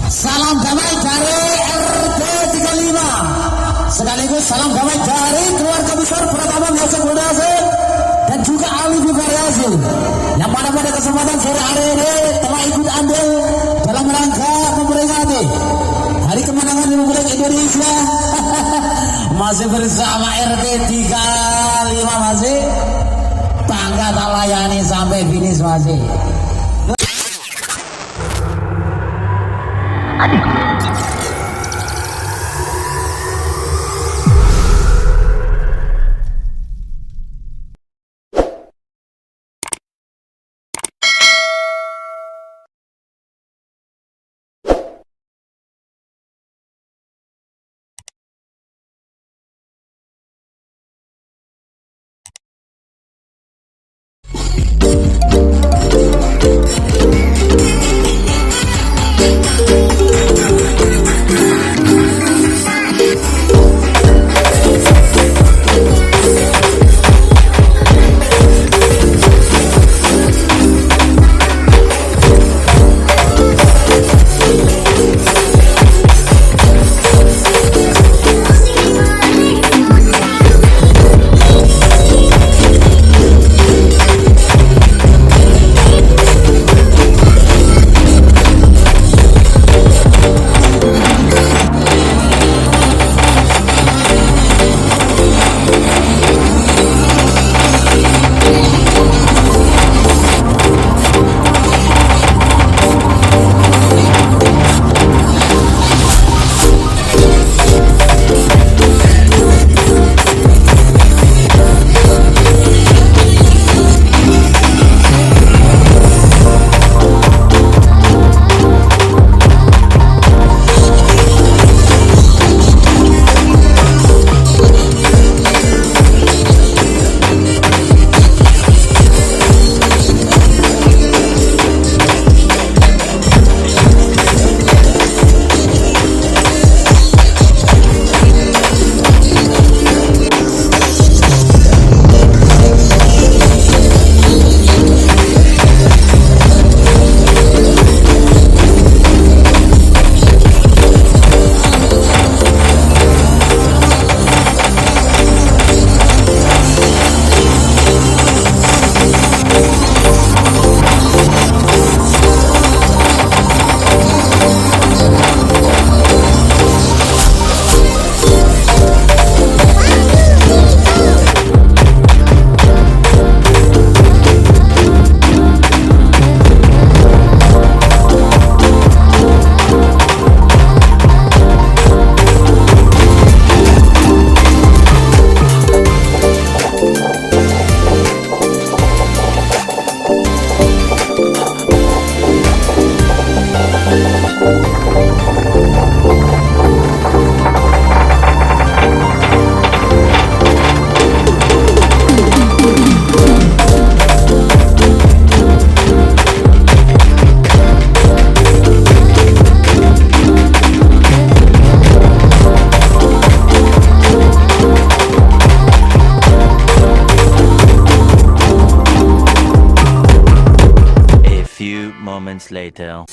Salam damai dari RT35, sekaligus salam damai dari keluarga besar Pratama Ngajak Produksi dan juga Alifi Variasi yang pada kesempatan sore hari ini telah ikut andil dalam rangka memperingati Hari Kemenangan Republik Indonesia. Masih bersama RT35, masih bangga tak layani sampai finish masih. Later.